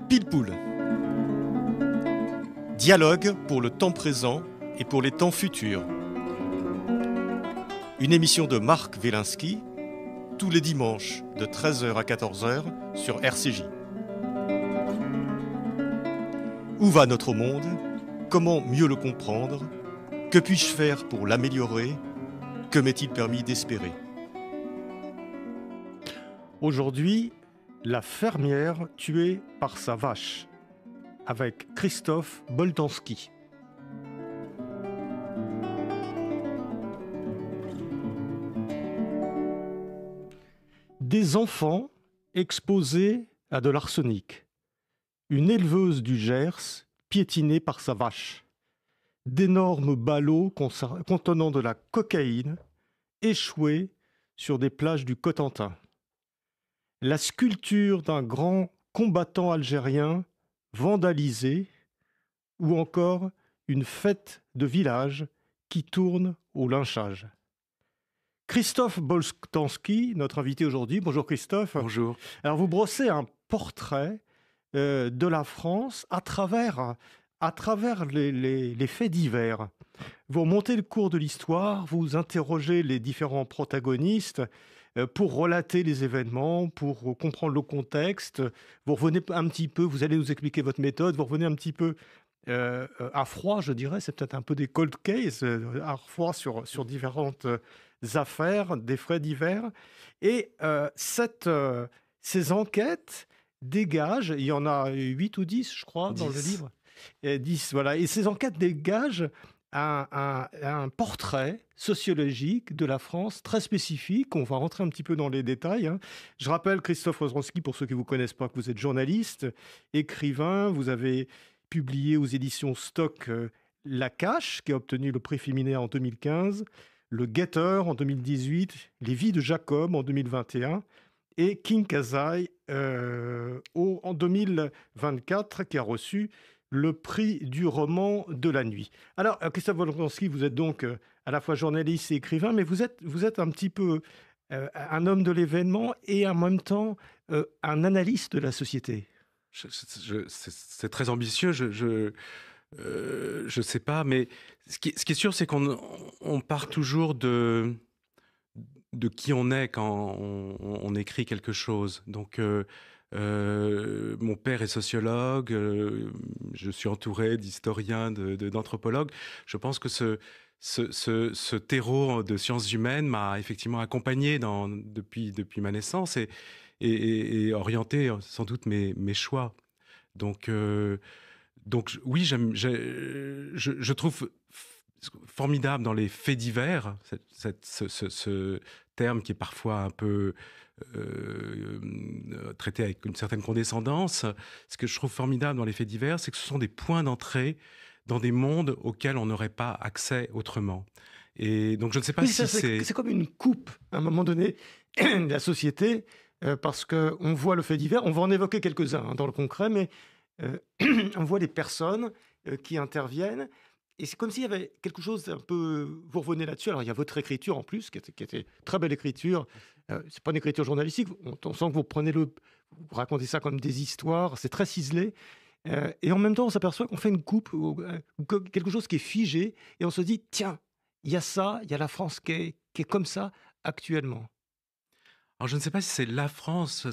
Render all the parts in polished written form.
Pile Poule. Dialogue pour le temps présent et pour les temps futurs. Une émission de Marc Wielinski, tous les dimanches de 13h à 14h sur RCJ. Où va notre monde? Comment mieux le comprendre? Que puis-je faire pour l'améliorer? Que m'est-il permis d'espérer? Aujourd'hui, la fermière tuée par sa vache, avec Christophe Boltanski. Des enfants exposés à de l'arsenic. Une éleveuse du Gers piétinée par sa vache. D'énormes ballots contenant de la cocaïne échoués sur des plages du Cotentin. La sculpture d'un grand combattant algérien vandalisé, ou encore une fête de village qui tourne au lynchage. Christophe Boltanski, notre invité aujourd'hui. Bonjour Christophe. Bonjour. Alors vous brossez un portrait de la France à travers les faits divers. Vous remontez le cours de l'histoire, vous interrogez les différents protagonistes pour relater les événements, pour comprendre le contexte. Vous revenez un petit peu, vous allez nous expliquer votre méthode, vous revenez un petit peu à froid, je dirais, c'est peut-être un peu des cold cases, à froid sur différentes affaires, des faits divers. Et ces enquêtes dégagent, il y en a 8 ou 10, je crois, 10. dans le livre. 10, voilà. Et ces enquêtes dégagent un portrait sociologique de la France très spécifique. On va rentrer un petit peu dans les détails. Je rappelle, Christophe Boltanski, pour ceux qui ne vous connaissent pas, que vous êtes journaliste, écrivain. Vous avez publié aux éditions Stock La Cache, qui a obtenu le prix Féminin en 2015, Le Guetteur en 2018, Les Vies de Jacob en 2021 et King Kazai en 2024, qui a reçu le prix du roman de la nuit. Alors, Christophe Boltanski, vous êtes donc à la fois journaliste et écrivain, mais vous êtes un petit peu un homme de l'événement et en même temps un analyste de la société. C'est très ambitieux, je sais pas, mais ce qui est sûr, c'est qu'on part toujours de qui on est quand on écrit quelque chose. Donc, mon père est sociologue, je suis entouré d'historiens, d'anthropologues. Je pense que ce terreau de sciences humaines m'a effectivement accompagné depuis ma naissance et orienté sans doute mes choix. Donc oui, je trouve formidable dans les faits divers, ce terme qui est parfois un peu traité avec une certaine condescendance. Ce que je trouve formidable dans les faits divers, c'est que ce sont des points d'entrée dans des mondes auxquels on n'aurait pas accès autrement. Et donc je ne sais pas si c'est comme une coupe, à un moment donné, de la société, parce qu'on voit le fait divers, on va en évoquer quelques-uns dans le concret, mais on voit des personnes qui interviennent. Et c'est comme s'il y avait quelque chose un peu... Vous revenez là-dessus. Alors, il y a votre écriture en plus, qui était très belle écriture. C'est pas une écriture journalistique. On sent que vous vous racontez ça comme des histoires. C'est très ciselé. Et en même temps, on s'aperçoit qu'on fait une coupe, ou quelque chose qui est figé. Et on se dit, tiens, il y a ça, il y a la France qui est comme ça actuellement. Alors, je ne sais pas si c'est la France...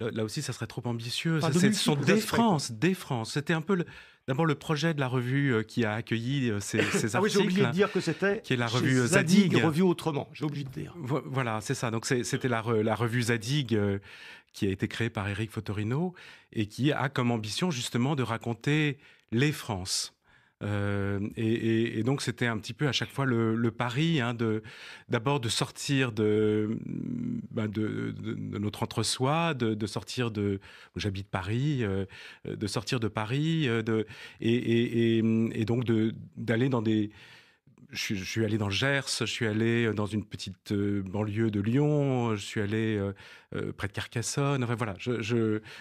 Là aussi, ça serait trop ambitieux. Enfin, ce sont des France. C'était un peu d'abord le projet de la revue qui a accueilli ces articles. Oui, j'ai oublié de dire que c'était qui est la revue Zadig. Revue autrement, j'ai oublié de dire. Voilà, c'est ça. Donc c'était la revue Zadig qui a été créée par Éric Fotorino et qui a comme ambition justement de raconter les France. Et donc c'était un petit peu à chaque fois le pari d'abord de sortir de notre entre-soi, de sortir j'habite Paris, de sortir de Paris, et donc d'aller dans des... Je suis allé dans le Gers, je suis allé dans une petite banlieue de Lyon, je suis allé près de Carcassonne, enfin voilà,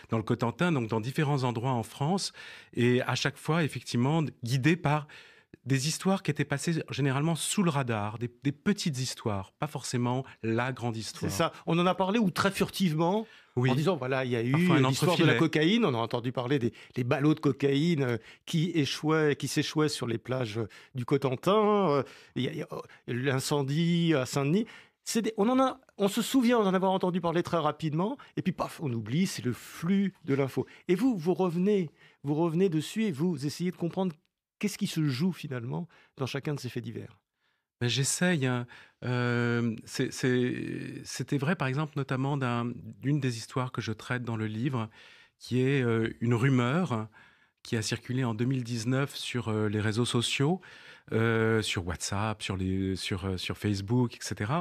dans le Cotentin, donc dans différents endroits en France, et à chaque fois, effectivement, guidé par des histoires qui étaient passées généralement sous le radar, des petites histoires, pas forcément la grande C'est histoire. ça. On en a parlé ou très furtivement, Oui, en disant voilà, il y a eu parfois un l'histoire de la entrefilet. cocaïne. On a entendu parler des ballots de cocaïne qui s'échouaient sur les plages du Cotentin. Il y a l'incendie à Saint-Denis. On se souvient d'en avoir entendu parler très rapidement, et puis paf, on oublie, c'est le flux de l'info. Et vous revenez dessus et vous essayez de comprendre qu'est-ce qui se joue finalement dans chacun de ces faits divers. Ben, j'essaye, hein. C'était vrai, par exemple, notamment d'une des histoires que je traite dans le livre, qui est une rumeur qui a circulé en 2019 sur les réseaux sociaux, sur WhatsApp, sur Facebook, etc.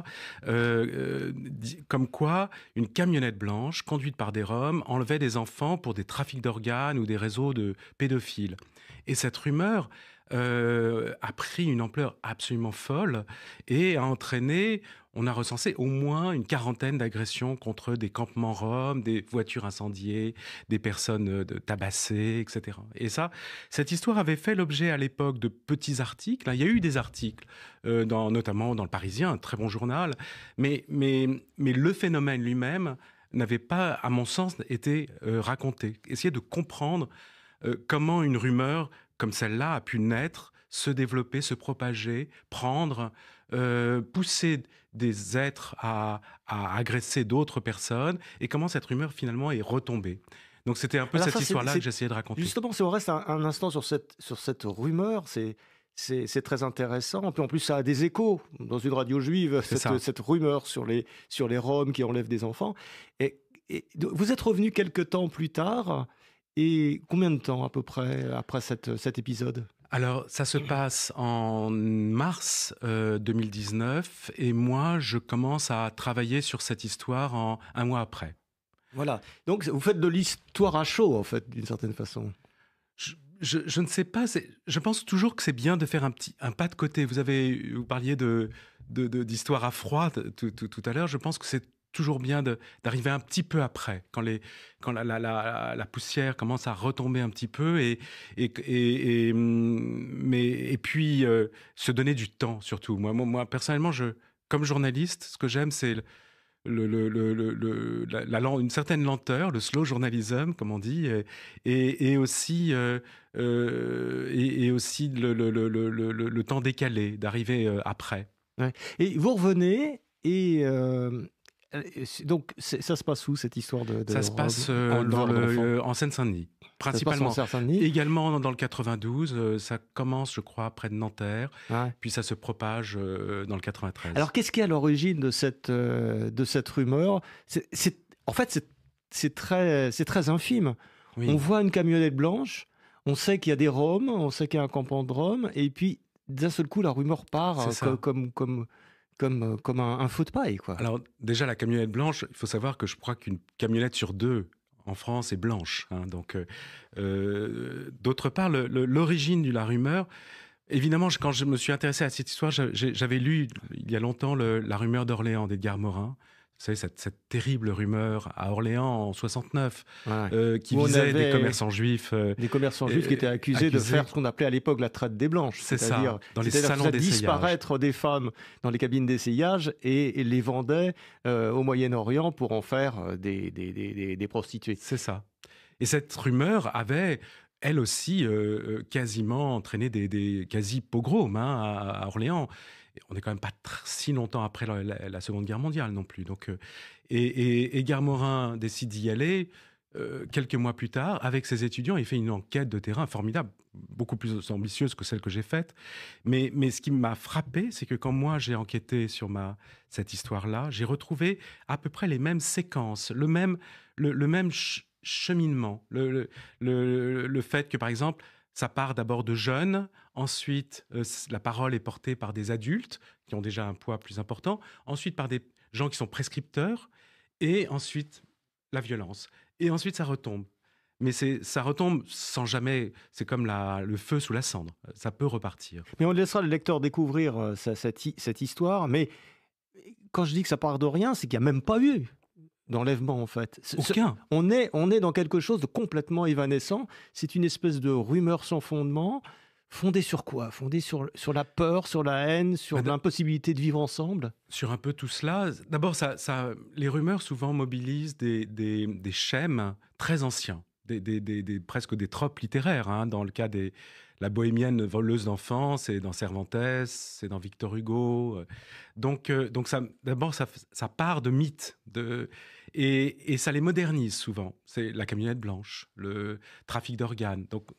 Comme quoi, une camionnette blanche conduite par des Roms enlevait des enfants pour des trafics d'organes ou des réseaux de pédophiles. Et cette rumeur a pris une ampleur absolument folle et a entraîné, on a recensé au moins une quarantaine d'agressions contre des campements roms, des voitures incendiées, des personnes tabassées, etc. Et ça, cette histoire avait fait l'objet à l'époque de petits articles. Il y a eu des articles, notamment dans Le Parisien, un très bon journal, mais le phénomène lui-même n'avait pas, à mon sens, été raconté. Essayer de comprendre comment une rumeur comme celle-là a pu naître, se développer, se propager, prendre, pousser des êtres à agresser d'autres personnes, et comment cette rumeur finalement est retombée. Donc c'était un peu Alors cette ça, histoire-là que j'essayais de raconter. justement, si on reste un instant sur cette rumeur, c'est très intéressant. Puis en plus, ça a des échos dans une radio juive, C'est ça. cette rumeur sur les Roms qui enlèvent des enfants. Et vous êtes revenu quelque temps plus tard, et combien de temps à peu près après cet épisode? Alors, ça se passe en mars 2019, et moi, je commence à travailler sur cette histoire un mois après. Voilà. Donc vous faites de l'histoire à chaud, en fait, d'une certaine façon. Je ne sais pas, je pense toujours que c'est bien de faire un pas de côté. Vous parliez d'histoire à froid tout à l'heure. Je pense que c'est toujours bien d'arriver un petit peu après, quand la poussière commence à retomber un petit peu, et puis se donner du temps surtout. Moi personnellement, comme journaliste, ce que j'aime, c'est une certaine lenteur, le slow journalism, comme on dit, et aussi le temps décalé, d'arriver après. Ouais. Et vous revenez, et donc ça se passe où, cette histoire de Ça se Rome passe en Seine-Saint-Denis, Ça se passe principalement. en Seine-Saint-Denis. Également dans le 92, ça commence, je crois, près de Nanterre, Ouais. puis ça se propage dans le 93. Alors, qu'est-ce qui est à l'origine de cette rumeur? En fait, c'est très infime. Oui. On voit une camionnette blanche, on sait qu'il y a des Roms, on sait qu'il y a un campement de Roms, et puis d'un seul coup, la rumeur part C'est ça. comme un feu de paille, quoi. Alors déjà, la camionnette blanche, il faut savoir que je crois qu'une camionnette sur deux en France est blanche, hein. Donc, d'autre part, l'origine de la rumeur, évidemment, quand je me suis intéressé à cette histoire, j'avais lu il y a longtemps La rumeur d'Orléans d'Edgar Morin. Vous savez, cette terrible rumeur à Orléans en 69, Ouais. qui Où on visait des avait commerçants juifs. Des commerçants juifs qui étaient accusés de faire ce qu'on appelait à l'époque la traite des blanches. C'est ça, C'est-à-dire dans les c'est-à-dire salons faire d'essayage. disparaître des femmes dans les cabines d'essayage et les vendait au Moyen-Orient pour en faire des prostituées. C'est ça. Et cette rumeur avait, elle aussi, quasiment entraîné des quasi-pogroms, hein, à Orléans. Et on n'est quand même pas si longtemps après la Seconde Guerre mondiale non plus. Donc, et Edgar Morin décide d'y aller. Quelques mois plus tard, avec ses étudiants, il fait une enquête de terrain formidable, beaucoup plus ambitieuse que celle que j'ai faite. Mais ce qui m'a frappé, c'est que quand moi j'ai enquêté sur cette histoire-là, j'ai retrouvé à peu près les mêmes séquences, le même cheminement. Le fait que, par exemple, ça part d'abord de jeunes, ensuite la parole est portée par des adultes qui ont déjà un poids plus important, ensuite par des gens qui sont prescripteurs, et ensuite la violence. Et ensuite ça retombe. Mais ça retombe sans jamais, c'est comme le feu sous la cendre, ça peut repartir. Mais on laissera le lecteur découvrir cette histoire. Mais quand je dis que ça part de rien, c'est qu'il n'y a même pas eu d'enlèvement, en fait. Aucun. On est dans quelque chose de complètement évanescent. C'est une espèce de rumeur sans fondement. Fondé sur quoi? Fondé sur la peur, sur la haine, sur Bah, l'impossibilité de vivre ensemble? sur un peu tout cela, d'abord, les rumeurs souvent mobilisent des schèmes très anciens, presque des tropes littéraires, hein. Dans le cas de la bohémienne voleuse d'enfants, c'est dans Cervantes, c'est dans Victor Hugo. Donc d'abord, ça part de mythes, et ça les modernise souvent. C'est la camionnette blanche, le trafic d'organes. Donc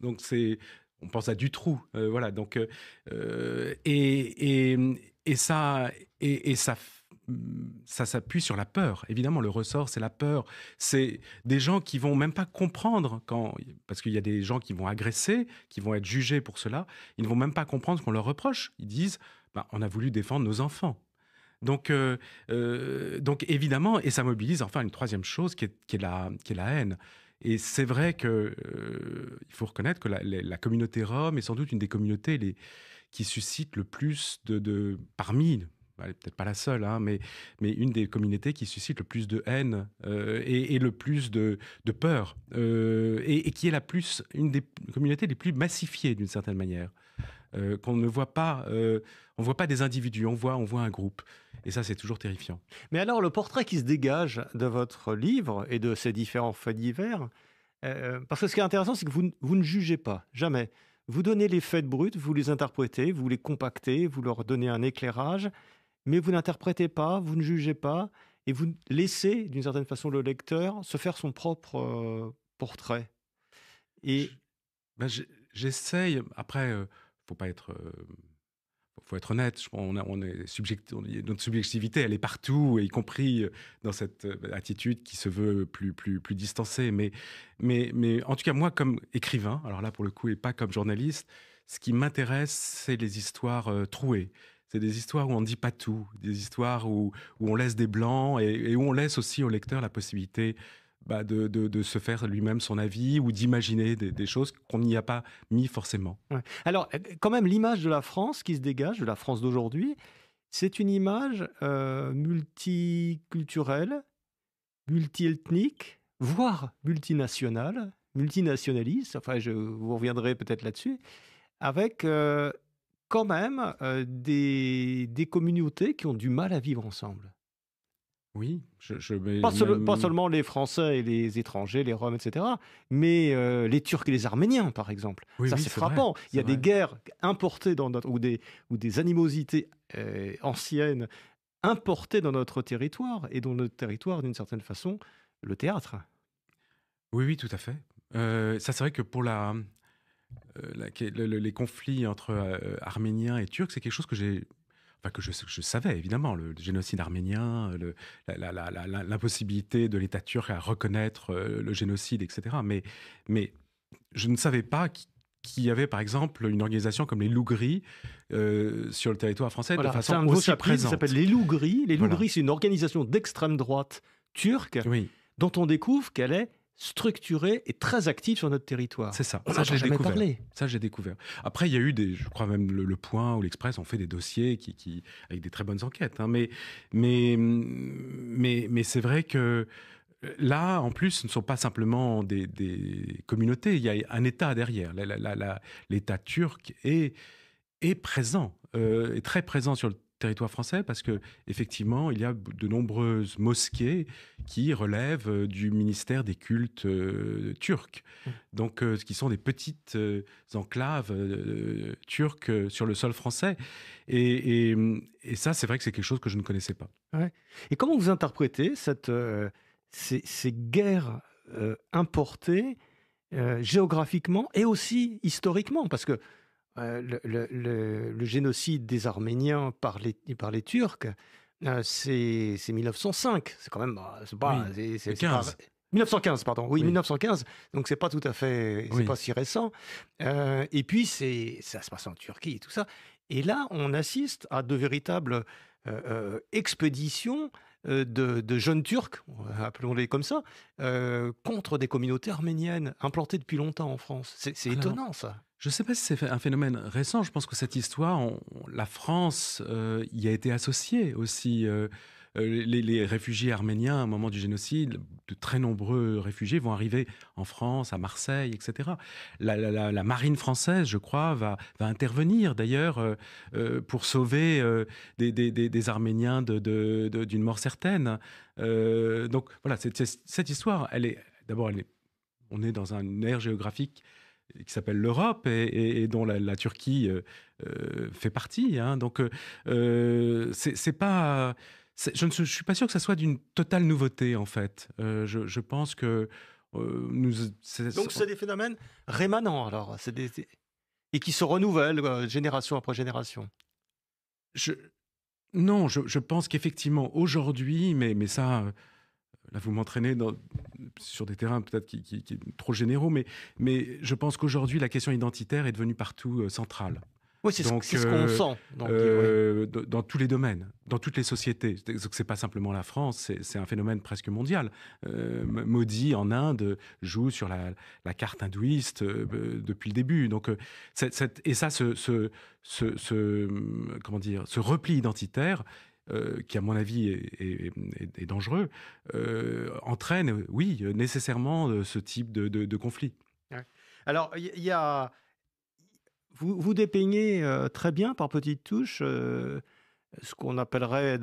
on pense à Dutroux, voilà. Donc, et ça, et ça, ça s'appuie sur la peur. Évidemment, le ressort, c'est la peur. C'est des gens qui vont même pas comprendre parce qu'il y a des gens qui vont agresser, qui vont être jugés pour cela. Ils ne vont même pas comprendre ce qu'on leur reproche. Ils disent, bah, on a voulu défendre nos enfants. Donc évidemment, et ça mobilise enfin une troisième chose qui est la haine. Et c'est vrai que il faut reconnaître que la communauté rom est sans doute une des communautés qui suscite le plus parmi, peut-être pas la seule, hein, mais une des communautés qui suscite le plus de haine et le plus de peur, et qui est une des communautés les plus massifiées d'une certaine manière. Qu'on ne voit pas, on voit pas des individus, on voit un groupe. Et ça, c'est toujours terrifiant. Mais alors, le portrait qui se dégage de votre livre et de ces différents faits divers, parce que ce qui est intéressant, c'est que vous ne jugez pas, jamais. Vous donnez les faits bruts, vous les interprétez, vous les compactez, vous leur donnez un éclairage, mais vous n'interprétez pas, vous ne jugez pas, et vous laissez, d'une certaine façon, le lecteur se faire son propre portrait. Et Ben, j'essaye. Après, faut pas être. Faut être honnête. Notre subjectivité, elle est partout, y compris dans cette attitude qui se veut plus distancée. Mais en tout cas, moi, comme écrivain, alors là pour le coup, et pas comme journaliste, ce qui m'intéresse, c'est les histoires trouées. C'est des histoires où on ne dit pas tout, des histoires où on laisse des blancs et où on laisse aussi au lecteur la possibilité de se faire lui-même son avis ou d'imaginer des choses qu'on n'y a pas mis forcément. ouais. Alors, quand même, l'image de la France qui se dégage, de la France d'aujourd'hui, c'est une image multiculturelle, multiethnique, voire multinationale, multinationaliste. Enfin, vous reviendrez peut-être là-dessus, avec quand même des communautés qui ont du mal à vivre ensemble. Oui, Pas seulement les Français et les étrangers, les Roms, etc., mais les Turcs et les Arméniens, par exemple. Oui, Ça, oui, c'est c'est vrai, frappant. Il y c'est a des vrai. guerres importées ou des animosités anciennes importées dans notre territoire, et dont notre territoire, d'une certaine façon, le théâtre. Oui, oui, tout à fait. Ça, c'est vrai que pour les conflits entre Arméniens et Turcs, c'est quelque chose que je savais, évidemment, le génocide arménien, l'impossibilité de l'État turc à reconnaître le génocide, etc. Mais je ne savais pas qu'il y avait, par exemple, une organisation comme les Loups Gris sur le territoire français Voilà, de c'est façon un nouveau aussi chapitre qui présente. s'appelle Les Loups Gris. Les Loups Voilà. Gris, c'est une organisation d'extrême droite turque Oui, dont on découvre qu'elle est structurée et très active sur notre territoire. c'est ça. On Ça, n'en je a l'ai jamais découvert. parlé. Ça, j'ai découvert. Après, il y a eu je crois même le Point ou l'Express ont fait des dossiers avec des très bonnes enquêtes, hein. Mais c'est vrai que là, en plus, ce ne sont pas simplement des communautés. Il y a un État derrière. L'État turc est présent, est très présent sur le territoire français parce que effectivement, il y a de nombreuses mosquées qui relèvent du ministère des cultes turcs. Donc, ce qui sont des petites enclaves turques sur le sol français. Et ça, c'est vrai que c'est quelque chose que je ne connaissais pas. Ouais. Et comment vous interprétez ces guerres importées géographiquement et aussi historiquement? Parce que le génocide des Arméniens par les Turcs, c'est 1905. C'est quand même, c'est pas, Oui, c'est 15. 1915, pardon. Oui, Oui. 1915. Donc c'est pas tout à fait, c'est Oui. pas si récent. Et puis ça se passe en Turquie et tout ça. Et là, on assiste à de véritables expéditions de jeunes Turcs, appelons-les comme ça, contre des communautés arméniennes implantées depuis longtemps en France. C'est Alors, étonnant, ça. je ne sais pas si c'est un phénomène récent. Je pense que cette histoire, la France y a été associée aussi. les réfugiés arméniens, à un moment du génocide, de très nombreux réfugiés vont arriver en France, à Marseille, etc. La marine française, je crois, va intervenir d'ailleurs pour sauver des Arméniens d'une mort certaine. Donc voilà, cette histoire, on est dans une ère géographique qui s'appelle l'Europe et dont la Turquie fait partie. Hein. Donc, c'est pas. Je ne suis pas sûr que ça soit d'une totale nouveauté, en fait. Je pense que nous. Donc c'est des phénomènes rémanents, alors, et qui se renouvellent génération après génération. Non, je pense qu'effectivement, aujourd'hui, mais ça, là, vous m'entraînez sur des terrains peut-être qui sont trop généraux, mais je pense qu'aujourd'hui, la question identitaire est devenue partout centrale. Oui, c'est ce qu'on sent dans tous les domaines, dans toutes les sociétés. C'est pas simplement la France, c'est un phénomène presque mondial. Modi en Inde joue sur la carte hindouiste depuis le début. Donc, et ça, ce repli identitaire, qui à mon avis est dangereux, entraîne, oui, nécessairement ce type de conflit. Ouais. Alors, il y a... Vous dépeignez très bien, par petites touches, ce qu'on appellerait,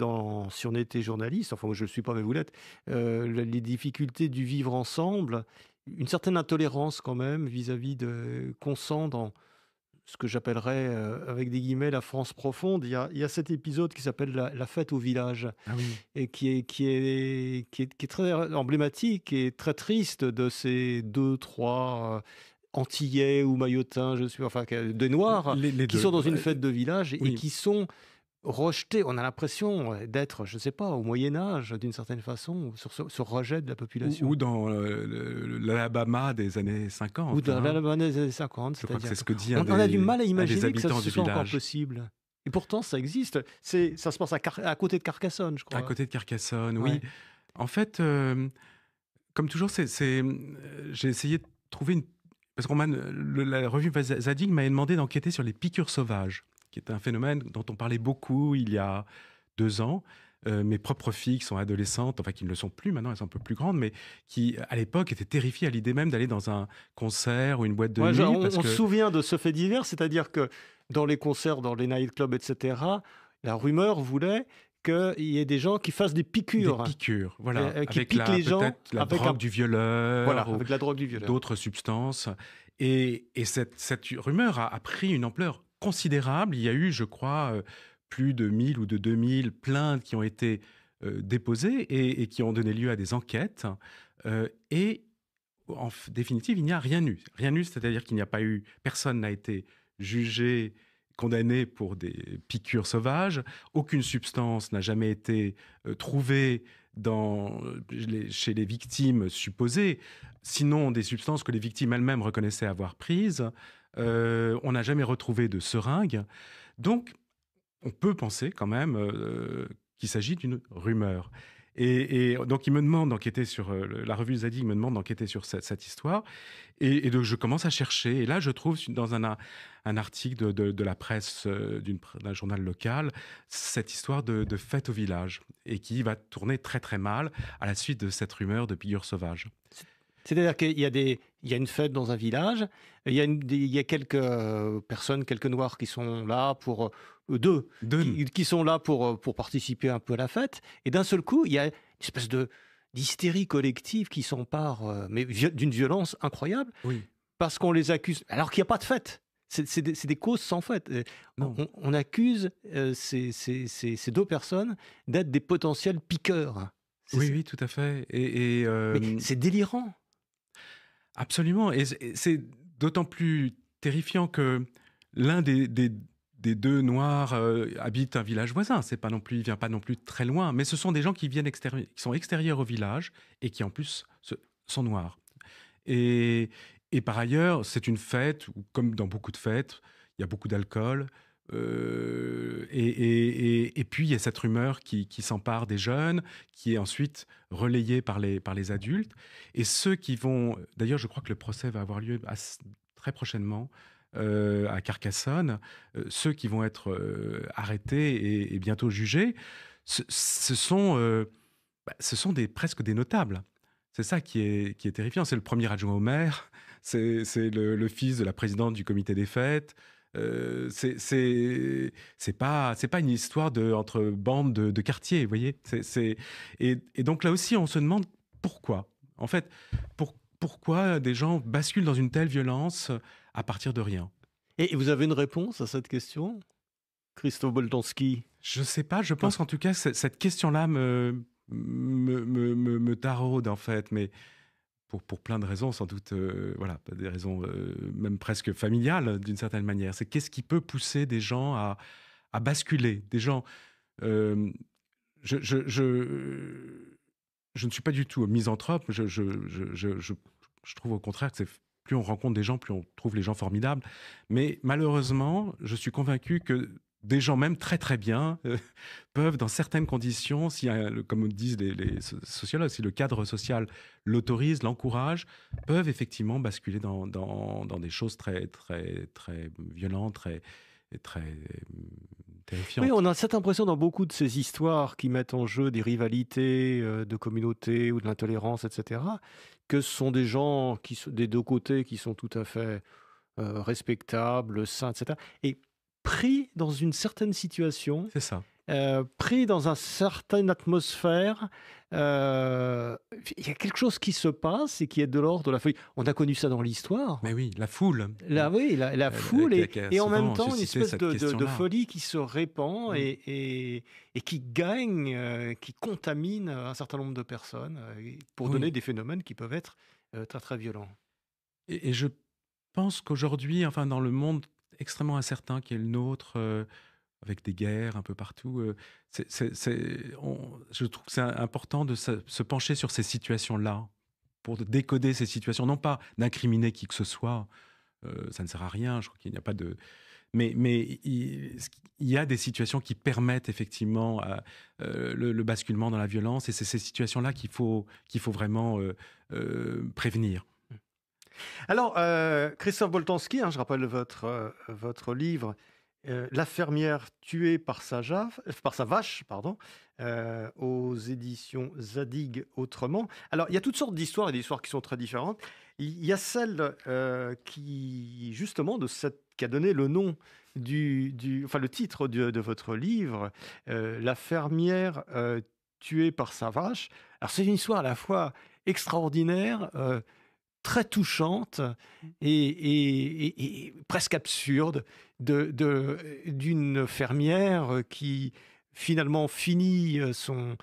si on était journaliste, enfin moi je ne le suis pas, mais vous l'êtes, les difficultés du vivre ensemble, une certaine intolérance quand même vis-à-vis qu'on sent dans ce que j'appellerais, avec des guillemets, la France profonde. Il y a cet épisode qui s'appelle la fête au village, et qui est très emblématique et très triste de ces 2, 3... Antillais ou Maillotins, des Noirs, qui sont dans une fête de village et qui sont rejetés. On a l'impression d'être, je ne sais pas, au Moyen-Âge, d'une certaine façon, sur ce rejet de la population. Ou dans l'Alabama des années 50. Ou dans l'Alabama des années 50. Je crois que c'est ce que dit on a du mal à imaginer que ça soit encore possible. Et pourtant, ça existe. Ça se passe à côté de Carcassonne, je crois. À côté de Carcassonne, oui. En fait, comme toujours, j'ai essayé de trouver une... Parce que la revue Zadig m'avait demandé d'enquêter sur les piqûres sauvages, qui est un phénomène dont on parlait beaucoup il y a 2 ans. Mes propres filles qui sont adolescentes, enfin qui ne le sont plus maintenant, elles sont un peu plus grandes, mais qui à l'époque étaient terrifiées à l'idée même d'aller dans un concert ou une boîte de nuit. On se souvient de ce fait divers, c'est-à-dire que dans les concerts, dans les nightclubs, etc., la rumeur voulait qu'il y ait des gens qui fassent des piqûres. Des piqûres, voilà. Qui piquent les gens avec la drogue du violeur. Voilà, avec la drogue du violeur. D'autres substances. Et cette rumeur a pris une ampleur considérable. Il y a eu, je crois, plus de 1000 ou de 2000 plaintes qui ont été déposées et qui ont donné lieu à des enquêtes. Et en définitive, il n'y a rien eu. Rien eu, c'est-à-dire qu'il n'y a pas eu... Personne n'a été jugé, condamné pour des piqûres sauvages. Aucune substance n'a jamais été trouvée chez les victimes supposées, sinon des substances que les victimes elles-mêmes reconnaissaient avoir prises. On n'a jamais retrouvé de seringues. Donc, on peut penser quand même qu'il s'agit d'une rumeur. Et donc, il me demande d'enquêter sur... la revue Zadig me demande d'enquêter sur cette histoire. Et donc, je commence à chercher. Et là, je trouve dans un article de la presse, d'un journal local, cette histoire de fête au village. Et qui va tourner très, très mal à la suite de cette rumeur de piqûres sauvages. C'est-à-dire qu'il y a une fête dans un village, il y a quelques personnes, quelques Noirs qui sont là pour... qui sont là pour participer un peu à la fête. Et d'un seul coup, il y a une espèce d'hystérie collective qui s'empare, mais d'une violence incroyable, parce qu'on les accuse, alors qu'il n'y a pas de fête. C'est des causes sans fête. On accuse ces 2 personnes d'être des potentiels piqueurs. Oui, tout à fait. Mais c'est délirant. Absolument. Et c'est d'autant plus terrifiant que l'un des 2 Noirs habite un village voisin. Il vient pas non plus très loin. Mais ce sont des gens qui sont extérieurs au village et qui en plus sont noirs. Et par ailleurs, c'est une fête où, comme dans beaucoup de fêtes, il y a beaucoup d'alcool. Et puis, il y a cette rumeur qui s'empare des jeunes, qui est ensuite relayée par les adultes. Et ceux qui vont... D'ailleurs, je crois que le procès va avoir lieu très prochainement à Carcassonne. Ceux qui vont être arrêtés et bientôt jugés ce sont presque des notables. C'est ça qui est terrifiant. C'est le premier adjoint au maire, c'est le fils de la présidente du comité des fêtes. C'est pas une histoire entre bandes de quartier, vous voyez. Et donc là aussi, on se demande pourquoi. En fait, pourquoi des gens basculent dans une telle violence à partir de rien. Et vous avez une réponse à cette question, Christophe Boltanski? Je sais pas. Je pense qu'en tout cas, cette question-là me taraude en fait, mais pour plein de raisons, sans doute, voilà, des raisons même presque familiales d'une certaine manière. C'est qu'est-ce qui peut pousser des gens à basculer, des gens. Je ne suis pas du tout misanthrope. Je trouve au contraire que plus on rencontre des gens, plus on trouve les gens formidables. Mais malheureusement, je suis convaincu que des gens même très très bien peuvent, dans certaines conditions, comme disent les sociologues, si le cadre social l'autorise, l'encourage, peuvent effectivement basculer dans des choses très très très violentes, très terrifiantes. Oui, on a cette impression dans beaucoup de ces histoires qui mettent en jeu des rivalités de communautés ou de l'intolérance, etc., que ce sont des gens des deux côtés qui sont tout à fait respectables, sains, etc. Et pris dans une certaine situation, c'est ça. Pris dans une certaine atmosphère, il y a quelque chose qui se passe et qui est de l'ordre de la folie. On a connu ça dans l'histoire. Mais oui, la foule. La foule et en même temps une espèce de folie qui se répand et qui gagne, qui contamine un certain nombre de personnes pour donner des phénomènes qui peuvent être très très violents. Et je pense qu'aujourd'hui, enfin dans le monde extrêmement incertain qui est le nôtre, avec des guerres un peu partout, je trouve que c'est important de se pencher sur ces situations-là, pour décoder ces situations, non pas d'incriminer qui que ce soit, ça ne sert à rien, je crois qu'il n'y a pas de... Mais il y a des situations qui permettent effectivement le basculement dans la violence, et c'est ces situations-là qu'il faut vraiment prévenir. Alors, Christophe Boltanski, je rappelle votre livre, La fermière tuée par sa vache, pardon, aux éditions Zadig Autrement. Alors, il y a toutes sortes d'histoires et des histoires qui sont très différentes. Il y a celle qui, justement, qui a donné le nom le titre de votre livre, La fermière tuée par sa vache. Alors, c'est une histoire à la fois extraordinaire, très touchante et presque absurde d'une fermière qui finalement finit son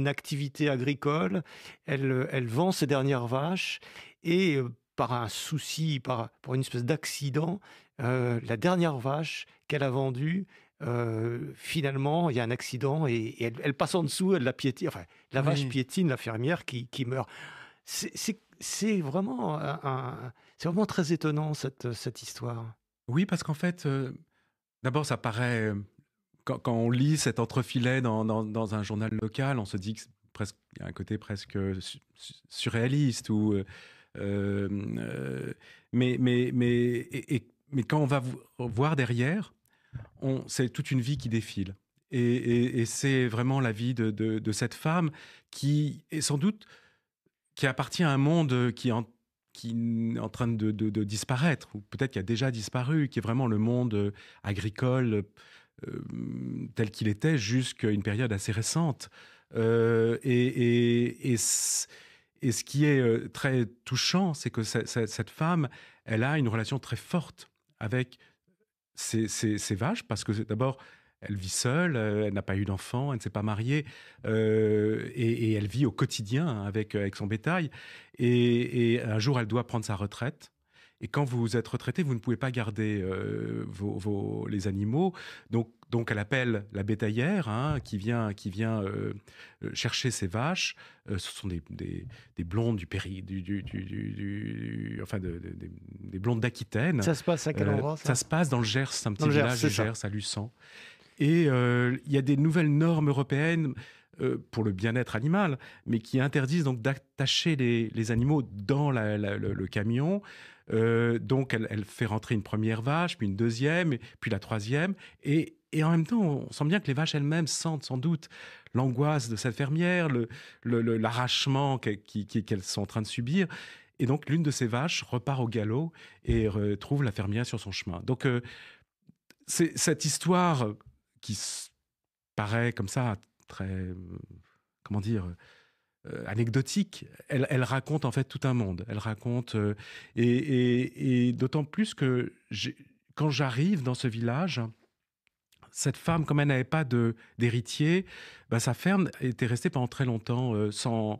activité agricole, elle vend ses dernières vaches et par un souci, pour une espèce d'accident, la dernière vache qu'elle a vendue, finalement, il y a un accident et elle passe en dessous, elle la piétine, enfin, la vache piétine la fermière qui meurt. C'est vraiment très étonnant cette histoire. Oui, parce qu'en fait, d'abord, ça paraît, quand on lit cet entrefilet dans un journal local, on se dit qu'il y a un côté presque surréaliste. Mais quand on va voir derrière, c'est toute une vie qui défile. Et c'est vraiment la vie de cette femme qui est sans doute... qui appartient à un monde qui est en train de disparaître, ou peut-être qui a déjà disparu, qui est vraiment le monde agricole tel qu'il était jusqu'à une période assez récente. Et ce qui est très touchant, c'est que cette femme, elle a une relation très forte avec ses vaches, parce que d'abord, elle vit seule, elle n'a pas eu d'enfant, elle ne s'est pas mariée, et elle vit au quotidien avec son bétail. Et un jour, elle doit prendre sa retraite. Et quand vous êtes retraité, vous ne pouvez pas garder les animaux. Donc, elle appelle la bétaillère qui vient chercher ses vaches. Ce sont des blondes des blondes d'Aquitaine. Ça se passe à quel endroit ça se passe dans le Gers, un petit village du Gers, à Luçon. Et il y a des nouvelles normes européennes pour le bien-être animal, mais qui interdisent donc d'attacher les animaux dans le camion. Donc, elle fait rentrer une première vache, puis une deuxième, puis la troisième. Et en même temps, on sent bien que les vaches elles-mêmes sentent sans doute l'angoisse de cette fermière, l'arrachement qu'elles sont en train de subir. Et donc, l'une de ces vaches repart au galop et retrouve la fermière sur son chemin. Donc, c'est cette histoire qui paraît comme ça très, comment dire, anecdotique. Elle raconte en fait tout un monde. Elle raconte, et d'autant plus que quand j'arrive dans ce village, cette femme, comme elle n'avait pas d'héritier, sa ferme était restée pendant très longtemps sans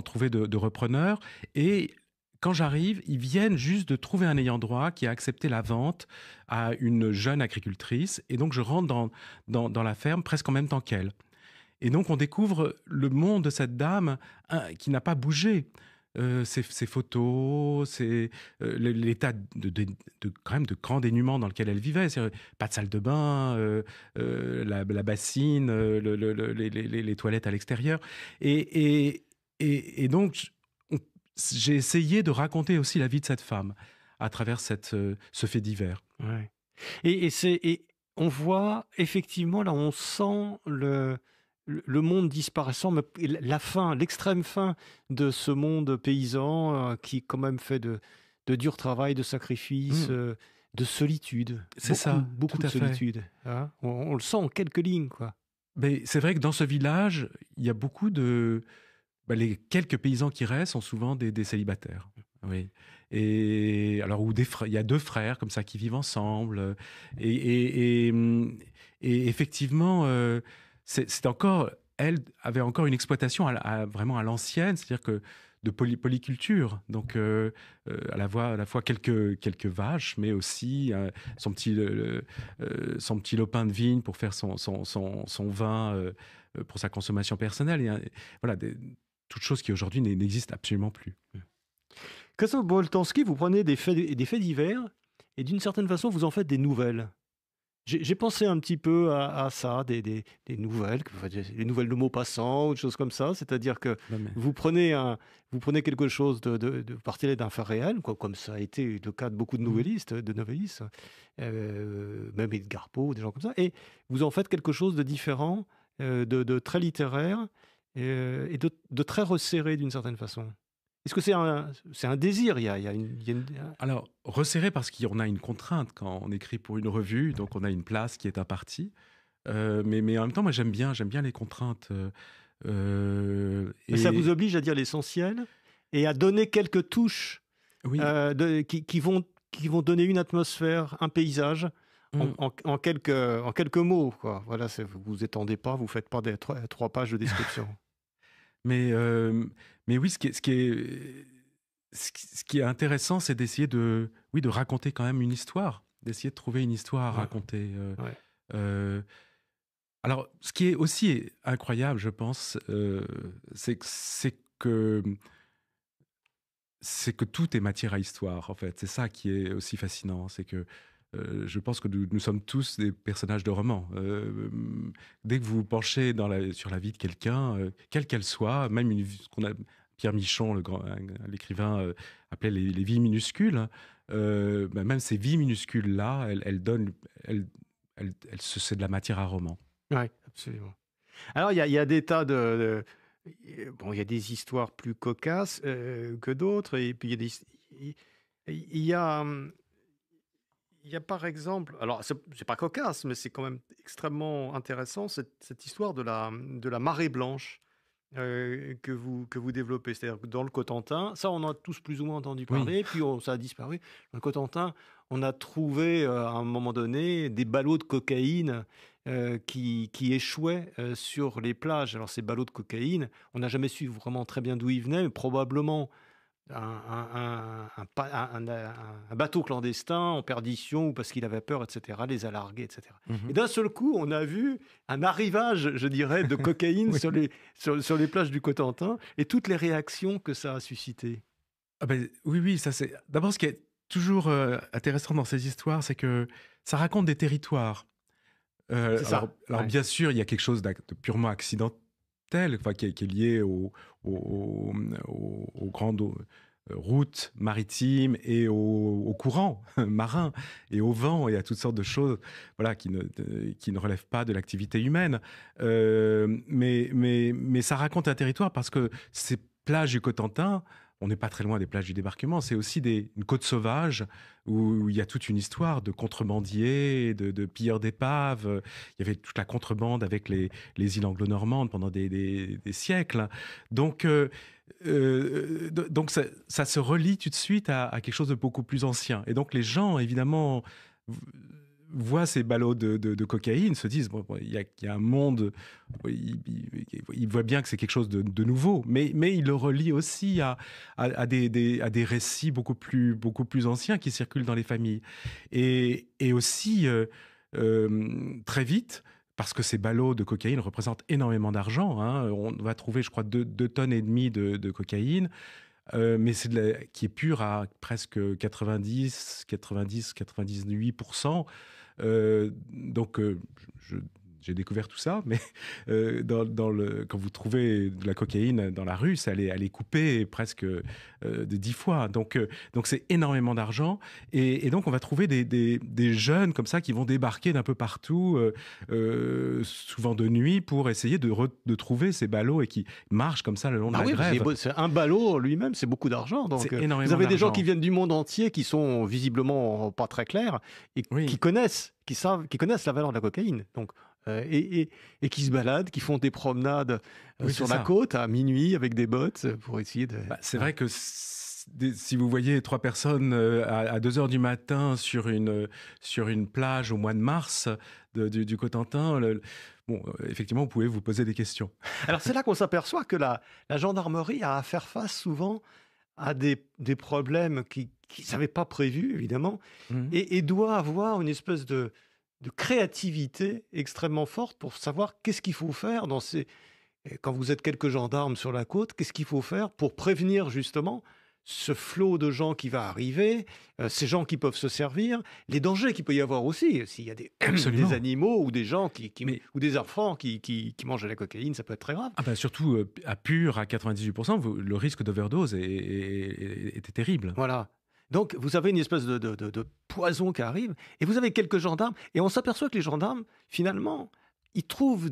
trouver de repreneur. Et quand j'arrive, ils viennent juste de trouver un ayant droit qui a accepté la vente à une jeune agricultrice. Et donc, je rentre dans la ferme presque en même temps qu'elle. Et donc, on découvre le monde de cette dame qui n'a pas bougé. Ses photos, l'état quand même de grand dénuement dans lequel elle vivait. Pas de salle de bain, la bassine, les toilettes à l'extérieur. Et donc, j'ai essayé de raconter aussi la vie de cette femme à travers ce fait divers. Ouais. Et on voit effectivement, là, on sent le monde disparaissant, mais la fin, l'extrême fin de ce monde paysan qui quand même fait de dur travail, de sacrifice, de solitude. C'est ça, beaucoup tout de à fait. solitude. Hein, on le sent en quelques lignes, quoi. Mais c'est vrai que dans ce village, il y a beaucoup de... les quelques paysans qui restent sont souvent des célibataires. Oui. Et alors, il y a 2 frères comme ça qui vivent ensemble. Et effectivement, c'est encore... Elle avait encore une exploitation vraiment à l'ancienne, c'est-à-dire que de polyculture. Donc, à la fois quelques vaches, mais aussi son petit lopin de vigne pour faire son vin pour sa consommation personnelle. Et, voilà, toutes choses qui aujourd'hui n'existent absolument plus. Christophe Boltanski, vous prenez des faits divers et d'une certaine façon, vous en faites des nouvelles. J'ai pensé un petit peu à ça, des nouvelles, les nouvelles de Maupassant ou des choses comme ça. C'est-à-dire que vous prenez quelque chose vous partez d'un fait réel, quoi, comme ça a été le cas de beaucoup de novellistes, même Edgar Poe, des gens comme ça, et vous en faites quelque chose de différent, de très littéraire et de très resserré d'une certaine façon. Est-ce que c'est un désir? Il y a une... Alors, resserré parce qu'on a une contrainte quand on écrit pour une revue, donc on a une place qui est impartie. Mais en même temps, moi, j'aime bien les contraintes. Mais ça vous oblige à dire l'essentiel et à donner quelques touches oui. qui vont donner une atmosphère, un paysage en quelques mots, quoi. Voilà, vous vous étendez pas, vous faites pas des 3 pages de description. Mais oui, ce qui est intéressant, c'est d'essayer de raconter quand même une histoire, d'essayer de trouver une histoire à raconter. Alors, ce qui est aussi incroyable, je pense, c'est que tout est matière à histoire, en fait. C'est ça qui est aussi fascinant, c'est que je pense que nous sommes tous des personnages de romans. Dès que vous vous penchez sur la vie de quelqu'un, quelle qu'elle soit, même ce qu'on a... Pierre Michon, l'écrivain, appelait les vies minuscules. Même ces vies minuscules-là, c'est de la matière à roman. Oui, absolument. Alors, il y a des tas bon, il y a des histoires plus cocasses que d'autres, et puis il y a par exemple, alors c'est pas cocasse, mais c'est quand même extrêmement intéressant, cette histoire de la marée blanche que vous développez. C'est-à-dire que dans le Cotentin, ça on en a tous plus ou moins entendu parler, puis ça a disparu. Dans le Cotentin, on a trouvé à un moment donné des ballots de cocaïne qui échouaient sur les plages. Alors ces ballots de cocaïne, on n'a jamais su vraiment très bien d'où ils venaient, mais probablement un bateau clandestin en perdition ou parce qu'il avait peur, etc., les a largués, etc. Et d'un seul coup, on a vu un arrivage, je dirais, de cocaïne sur les plages du Cotentin et toutes les réactions que ça a suscité. Oui, ça c'est... D'abord, ce qui est toujours intéressant dans ces histoires, c'est que ça raconte des territoires. Alors bien sûr, il y a quelque chose de purement accidentel, qui est lié aux grandes routes maritimes et au courant marin et au vent et à toutes sortes de choses voilà, qui ne relèvent pas de l'activité humaine. Mais ça raconte un territoire parce que ces plages du Cotentin, on n'est pas très loin des plages du débarquement, c'est aussi une côte sauvage où il y a toute une histoire de contrebandiers, de pilleurs d'épaves. Il y avait toute la contrebande avec les îles anglo-normandes pendant des siècles. Donc ça se relie tout de suite à quelque chose de beaucoup plus ancien. Et donc les gens, évidemment, voient ces ballots de cocaïne, se disent, bon, il y a un monde, ils voient bien que c'est quelque chose de nouveau, mais ils le relient aussi à des récits beaucoup plus anciens qui circulent dans les familles. Et aussi, très vite, parce que ces ballots de cocaïne représentent énormément d'argent, hein, on va trouver, je crois, 2,5 tonnes de cocaïne, mais qui est pure à presque 98%. Donc, j'ai découvert tout ça, mais quand vous trouvez de la cocaïne dans la rue, elle est coupée presque de 10 fois. Donc c'est énormément d'argent. Et donc, on va trouver des jeunes comme ça qui vont débarquer d'un peu partout, souvent de nuit, pour essayer de trouver ces ballots et qui marchent comme ça le long de la grève. C'est un ballot lui-même, c'est beaucoup d'argent. Donc, vous avez des gens qui viennent du monde entier, qui sont visiblement pas très clairs et qui connaissent la valeur de la cocaïne. Donc, et qui se baladent, qui font des promenades sur la côte à minuit avec des bottes pour essayer de... c'est vrai que si vous voyez 3 personnes à 2 heures du matin sur une plage au mois de mars du Cotentin, effectivement, vous pouvez vous poser des questions. Alors c'est là qu'on s'aperçoit que la gendarmerie a à faire face souvent à des problèmes qu'ils n'avaient pas prévus, évidemment, et doit avoir une espèce de créativité extrêmement forte pour savoir qu'est-ce qu'il faut faire quand vous êtes quelques gendarmes sur la côte, qu'est-ce qu'il faut faire pour prévenir justement ce flot de gens qui va arriver, ces gens qui peuvent se servir, les dangers qu'il peut y avoir aussi. S'il y a des animaux ou des gens ou des enfants qui mangent de la cocaïne, ça peut être très grave. Surtout à Pur, à 98%, le risque d'overdose était terrible. Voilà. Donc, vous avez une espèce de poison qui arrive, et vous avez quelques gendarmes, et on s'aperçoit que les gendarmes, finalement, ils trouvent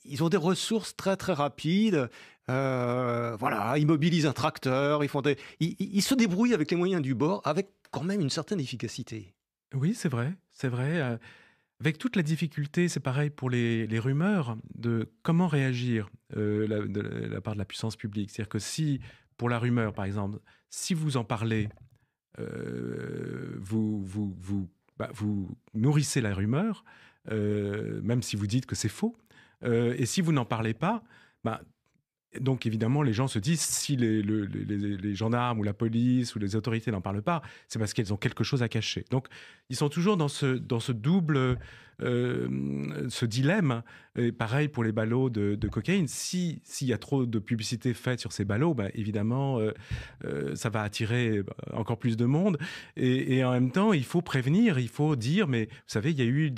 ils ont des ressources très, très rapides. Voilà, ils mobilisent un tracteur, ils se débrouillent avec les moyens du bord, avec quand même une certaine efficacité. Oui, c'est vrai. Avec toute la difficulté, c'est pareil pour les rumeurs, de comment réagir de la part de la puissance publique. C'est-à-dire que si... Pour la rumeur, par exemple, si vous en parlez, vous nourrissez la rumeur, même si vous dites que c'est faux. Et si vous n'en parlez pas, donc évidemment, les gens se disent, si les gendarmes ou la police ou les autorités n'en parlent pas, c'est parce qu'elles ont quelque chose à cacher. Donc, ils sont toujours dans ce double... ce dilemme, et pareil pour les ballots de cocaïne. S'il y a trop de publicité faite sur ces ballots, évidemment, ça va attirer encore plus de monde. Et en même temps, il faut prévenir, il faut dire, mais vous savez, il y a eu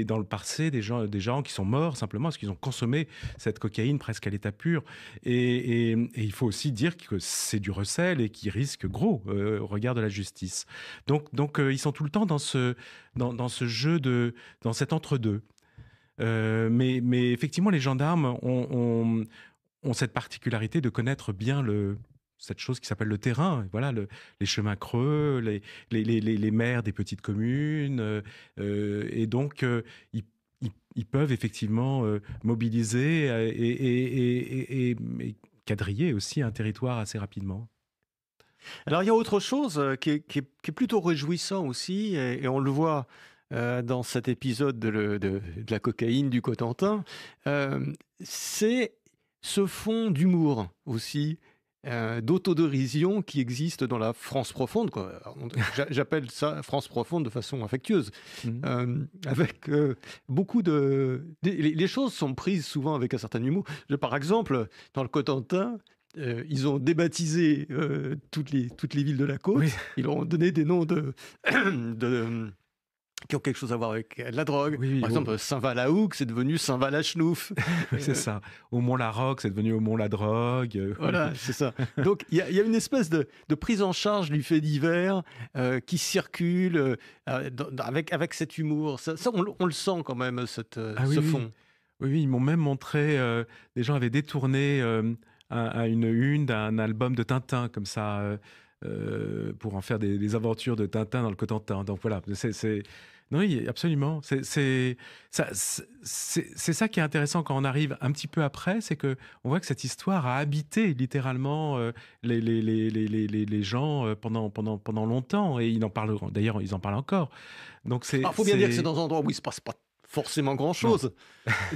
dans le passé des gens qui sont morts simplement parce qu'ils ont consommé cette cocaïne presque à l'état pur. Et il faut aussi dire que c'est du recel et qu'ils risquent gros au regard de la justice. Donc ils sont tout le temps dans ce jeu dans cet entre-deux. Mais effectivement, les gendarmes ont cette particularité de connaître bien cette chose qui s'appelle le terrain. Voilà, les chemins creux, les maires des petites communes. Et donc, ils peuvent effectivement mobiliser et quadriller aussi un territoire assez rapidement. Alors, il y a autre chose qui est plutôt réjouissant aussi, et on le voit dans cet épisode de la cocaïne du Cotentin, c'est ce fond d'humour aussi, d'autodérision qui existe dans la France profonde, quoi. J'appelle ça France profonde de façon affectueuse, avec beaucoup les choses sont prises souvent avec un certain humour. Par exemple, dans le Cotentin, ils ont débaptisé toutes les villes de la côte. Oui. Ils leur ont donné des noms qui ont quelque chose à voir avec la drogue. Oui, Par oui, exemple, Saint-Val-la-Hougue, c'est devenu Saint-Val-la-Schnouf. oui, c'est ça. Au Mont-la-Roque, c'est devenu au Mont-la-Drogue. Oui, Voilà, c'est ça. Donc, il y a une espèce de prise en charge du fait divers qui circule avec cet humour. Ça, on le sent quand même, ah oui, ce oui. fond. Oui, oui, ils m'ont même montré, des gens avaient détourné une d'un album de Tintin, comme ça, pour en faire des aventures de Tintin dans le Cotentin. Donc voilà, non, oui, absolument. C'est ça qui est intéressant quand on arrive un petit peu après, c'est que on voit que cette histoire a habité littéralement les gens pendant longtemps, et ils en parlent, d'ailleurs, ils en parlent encore. Donc Alors, faut bien dire que c'est dans un endroit où il se passe pas forcément Non. grand-chose.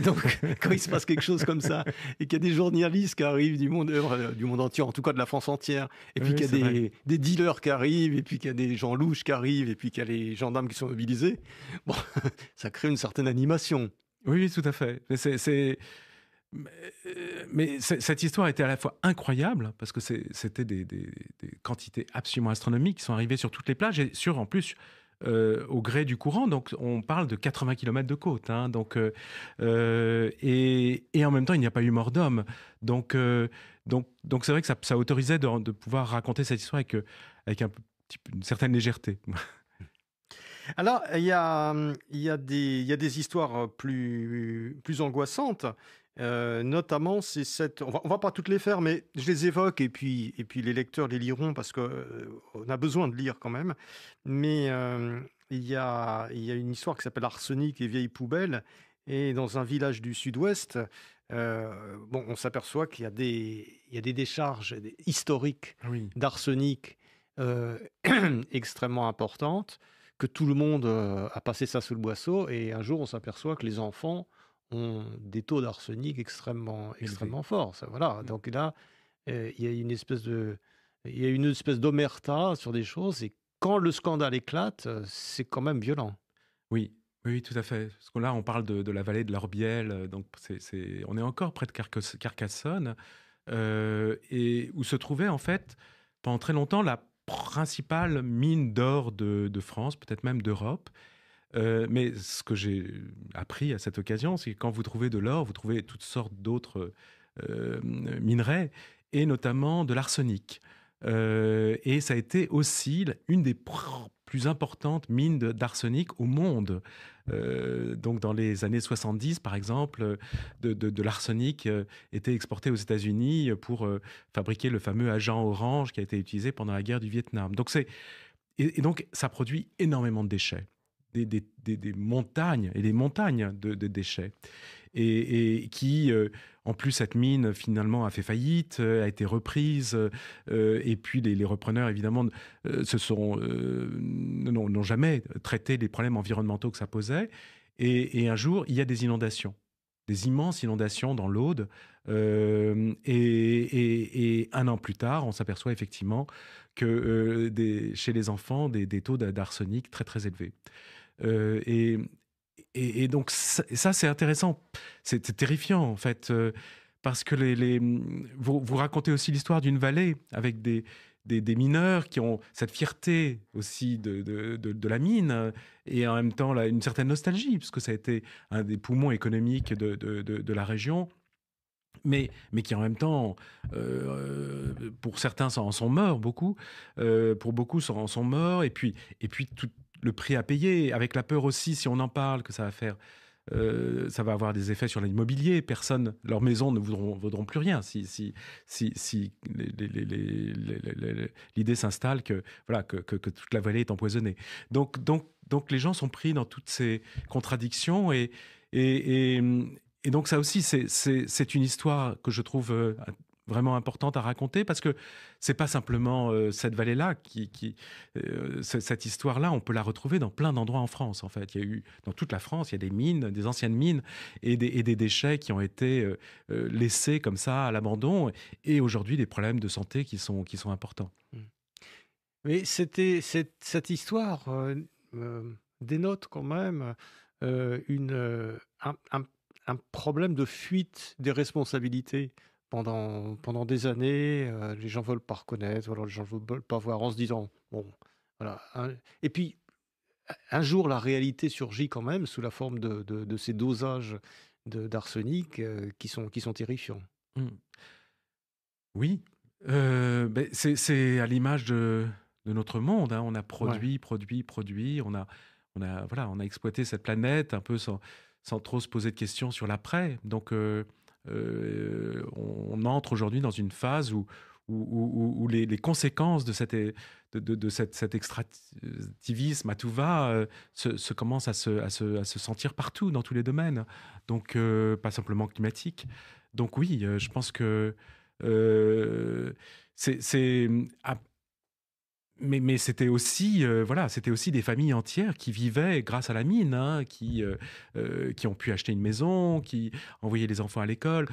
Donc, quand il se passe quelque chose comme ça, et qu'il y a des journalistes qui arrivent du monde entier, en tout cas de la France entière, et Oui, puis oui, qu'il y c'est a vrai. des dealers qui arrivent, et puis qu'il y a des gens louches qui arrivent, et puis qu'il y a les gendarmes qui sont mobilisés, bon, ça crée une certaine animation. Oui, oui, tout à fait. Mais, cette histoire était à la fois incroyable, parce que c'était des quantités absolument astronomiques qui sont arrivées sur toutes les plages, et en plus, au gré du courant. Donc, on parle de 80 kilomètres de côte, hein. Donc, et en même temps, il n'y a pas eu mort d'homme. Donc, c'est vrai que ça autorisait de pouvoir raconter cette histoire avec une certaine légèreté. Alors, il y a des histoires plus angoissantes. Notamment, c'est cette. On va pas toutes les faire, mais je les évoque et puis les lecteurs les liront parce que on a besoin de lire quand même. Mais il y a une histoire qui s'appelle Arsenic et vieilles poubelles. Et dans un village du sud-ouest, bon, on s'aperçoit qu'il y a des décharges historiques Ah oui, d'arsenic euh, extrêmement importantes, que tout le monde a passé ça sous le boisseau. Et un jour, on s'aperçoit que les enfants ont des taux d'arsenic extrêmement, élevé. extrêmement forts. Voilà. Mm. Donc là, il y a une espèce d'omerta sur des choses. Et quand le scandale éclate, c'est quand même violent. Oui, oui, oui, tout à fait. Parce que là, on parle de la vallée de l'Orbiel, donc on est encore près de Carcassonne, et où se trouvait en fait, pendant très longtemps, la principale mine d'or de France, peut-être même d'Europe. Mais ce que j'ai appris à cette occasion, c'est que quand vous trouvez de l'or, vous trouvez toutes sortes d'autres minerais, et notamment de l'arsenic. Et ça a été aussi une des plus importantes mines d'arsenic au monde. Donc dans les années 70, par exemple, de l'arsenic était exporté aux États-Unis pour fabriquer le fameux agent orange qui a été utilisé pendant la guerre du Vietnam. Donc et donc ça produit énormément de déchets. Des montagnes et des montagnes de déchets. Et qui, en plus, cette mine finalement a fait faillite, a été reprise, et puis les repreneurs, évidemment, n'ont jamais traité les problèmes environnementaux que ça posait. Et un jour, il y a des inondations, des immenses inondations dans l'Aude. Et un an plus tard, on s'aperçoit effectivement que chez les enfants, des taux d'arsenic très très élevés. Euh, et, et donc ça, c'est intéressant, c'est terrifiant en fait, parce que vous racontez aussi l'histoire d'une vallée avec des mineurs qui ont cette fierté aussi de la mine, et en même temps là, une certaine nostalgie, parce que ça a été un des poumons économiques de la région. Mais qui en même temps, pour certains en sont morts, beaucoup, pour beaucoup en sont morts, et puis tout le prix à payer, avec la peur aussi, si on en parle, que ça va avoir des effets sur l'immobilier. Leurs maisons ne vaudront plus rien si l'idée s'installe que, voilà, que toute la vallée est empoisonnée. Donc les gens sont pris dans toutes ces contradictions, et, et, et donc ça aussi, c'est une histoire que je trouve vraiment importante à raconter, parce que c'est pas simplement cette vallée-là cette histoire-là, on peut la retrouver dans plein d'endroits en France. En fait, il y a eu dans toute la France, il y a des mines, des anciennes mines, et des déchets qui ont été laissés comme ça à l'abandon, et aujourd'hui des problèmes de santé qui sont importants. Mm. Mais cette histoire dénote quand même un problème de fuite des responsabilités. Pendant des années, les gens veulent pas reconnaître, ou alors les gens veulent pas voir en se disant, bon, voilà, hein. Et puis, un jour, la réalité surgit quand même sous la forme de ces dosages d'arsenic qui sont terrifiants. Mmh. Oui, beh, c'est à l'image de notre monde, hein. On a Ouais. produit, produit, produit. Voilà, on a exploité cette planète un peu sans trop se poser de questions sur l'après. Donc, on entre aujourd'hui dans une phase où les conséquences de cet extractivisme à tout va se commencent à se sentir partout, dans tous les domaines. Donc, pas simplement climatique. Donc oui, je pense que euh, c'est mais c'était aussi, voilà, c'était aussi des familles entières qui vivaient grâce à la mine, hein, qui ont pu acheter une maison, qui envoyaient les enfants à l'école.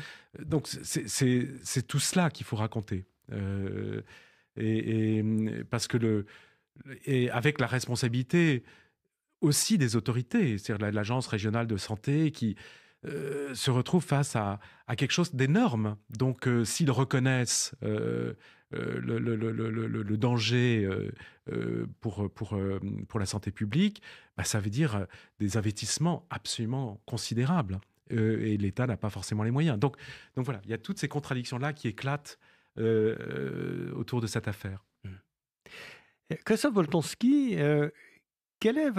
Donc c'est tout cela qu'il faut raconter. Parce que et avec la responsabilité aussi des autorités, c'est-à-dire l'agence régionale de santé qui se retrouve face à quelque chose d'énorme. Donc, s'ils reconnaissent le danger pour la santé publique, bah, ça veut dire des investissements absolument considérables. Et l'État n'a pas forcément les moyens. Donc voilà, il y a toutes ces contradictions-là qui éclatent autour de cette affaire. Christophe Boltanski, quelle est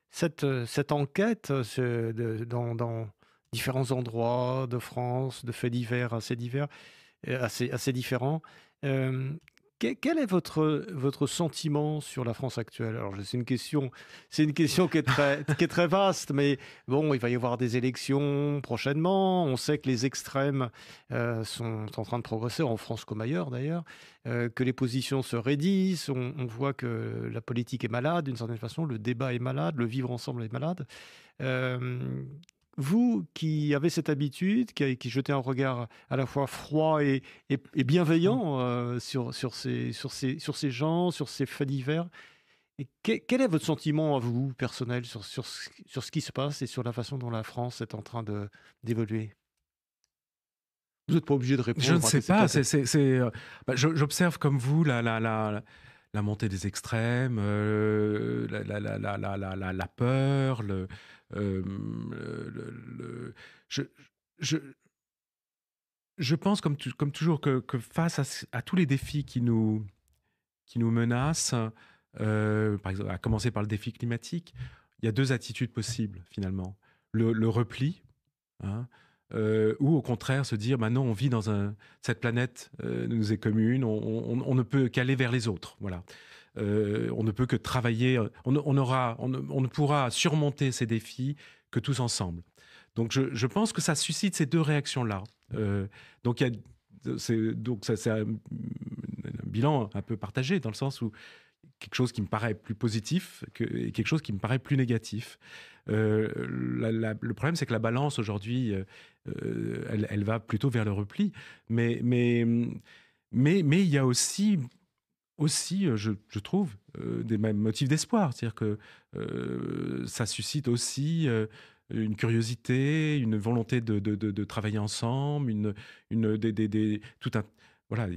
cette enquête dans différents endroits de France, de faits divers assez divers, assez différents. Euh, Quel est votre sentiment sur la France actuelle? Alors, c'est une question qui est très vaste, mais bon, il va y avoir des élections prochainement. On sait que les extrêmes sont en train de progresser en France comme ailleurs d'ailleurs, que les positions se raidissent. On voit que la politique est malade d'une certaine façon, le débat est malade, le vivre ensemble est malade. Euh, Vous qui avez cette habitude, qui jetez un regard à la fois froid et bienveillant sur ces gens, sur ces faits divers, et quel est votre sentiment à vous, personnel, sur ce qui se passe et sur la façon dont la France est en train d'évoluer? Vous n'êtes pas obligé de Je ne répondre à sais cette pas. question. J'observe comme vous la montée des extrêmes, la peur, le- je, je, je pense comme toujours que face à tous les défis qui nous menacent, par exemple, à commencer par le défi climatique, il y a deux attitudes possibles finalement. Le repli, hein, ou au contraire se dire, bah non, on vit cette planète nous est commune, on ne peut qu'aller vers les autres, voilà. On ne peut que travailler, on ne pourra surmonter ces défis que tous ensemble. Donc je pense que ça suscite ces deux réactions-là. Donc c'est un bilan un peu partagé dans le sens où quelque chose qui me paraît plus positif et quelque chose qui me paraît plus négatif. Le problème, c'est que la balance aujourd'hui, elle va plutôt vers le repli. Mais il y a aussi je trouve, des mêmes motifs d'espoir. C'est-à-dire que ça suscite aussi une curiosité, une volonté de travailler ensemble, tout un, voilà,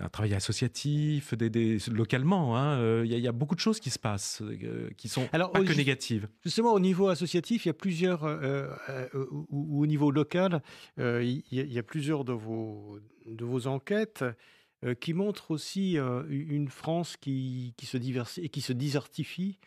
un travail associatif, localement. Hein, il y a beaucoup de choses qui se passent, qui sont Alors, pas que négatives. justement, au niveau associatif, il y a plusieurs, ou au niveau local, il y a plusieurs de vos enquêtes qui montrent aussi une France qui se diversifie et qui se désertifie.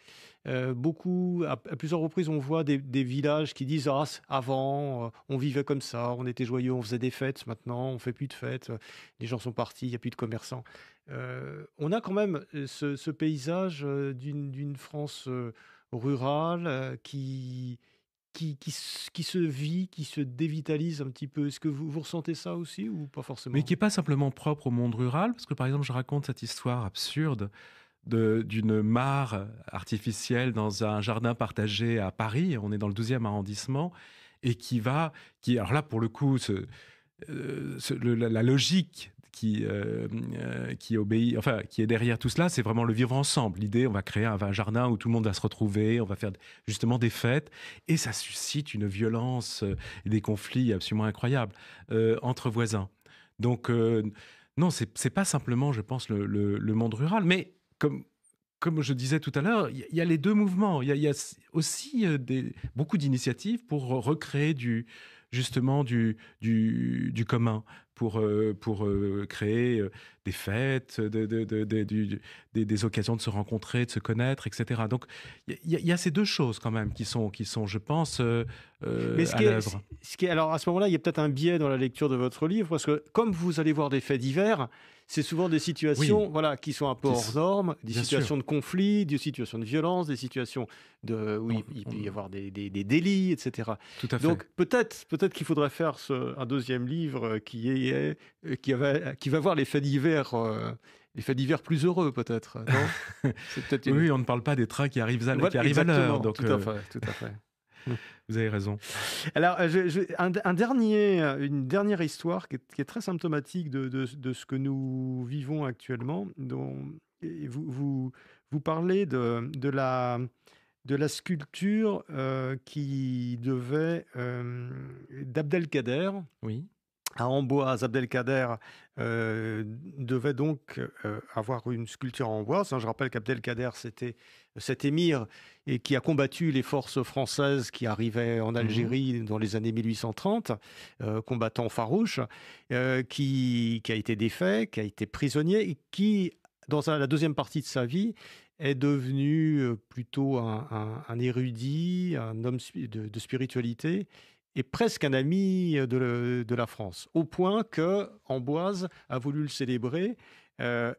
Beaucoup, à plusieurs reprises, on voit des villages qui disent ah, avant, on vivait comme ça, on était joyeux, on faisait des fêtes. Maintenant, on fait plus de fêtes. Les gens sont partis, il n'y a plus de commerçants. On a quand même ce paysage d'une France rurale qui se vit, qui se dévitalise un petit peu. Est-ce que vous ressentez ça aussi ou pas Mais forcément? qui n'est pas simplement propre au monde rural, parce que par exemple, je raconte cette histoire absurde d'une mare artificielle dans un jardin partagé à Paris. On est dans le 12e arrondissement et alors là, pour le coup, la logique qui obéit, enfin, qui est derrière tout cela, c'est vraiment le vivre ensemble. L'idée, on va créer un jardin où tout le monde va se retrouver, on va faire justement des fêtes, et ça suscite une violence et des conflits absolument incroyables entre voisins. Donc, non, c'est pas simplement, je pense, le monde rural, mais comme comme je disais tout à l'heure, il y a les deux mouvements. Il y a aussi beaucoup d'initiatives pour recréer justement du commun, pour créer des fêtes, des occasions de se rencontrer, de se connaître, etc. Donc il y a ces deux choses quand même qui sont je pense, Mais à l'œuvre. alors à ce moment-là, il y a peut-être un biais dans la lecture de votre livre, parce que comme vous allez voir des faits divers, c'est souvent des Oui, situations voilà, qui sont un peu hors normes, des bien sûr. situations de conflit, des situations de violence, des situations où On- il peut y on- avoir des délits, etc. Tout à fait. Donc peut-être qu'il faudrait faire un deuxième livre qui va voir les faits divers plus heureux, peut-être, non? C'est peut-être une... Oui, on ne parle pas des trains qui Voilà, arrivent à l'heure, exactement, donc tout à fait, tout à fait. vous avez raison. Alors, une dernière histoire qui est très symptomatique de ce que nous vivons actuellement. Et vous parlez de la sculpture qui devait d'Abdelkader Oui. à Amboise. Abdelkader devait donc avoir une sculpture en Amboise. Je rappelle qu'Abdelkader, c'était cet émir et qui a combattu les forces françaises qui arrivaient en Mhm. Algérie dans les années 1830, combattant farouche, qui a été défait, qui a été prisonnier et qui, dans la deuxième partie de sa vie, est devenu plutôt un érudit, un homme de spiritualité et presque un ami de la France, au point que Amboise a voulu le célébrer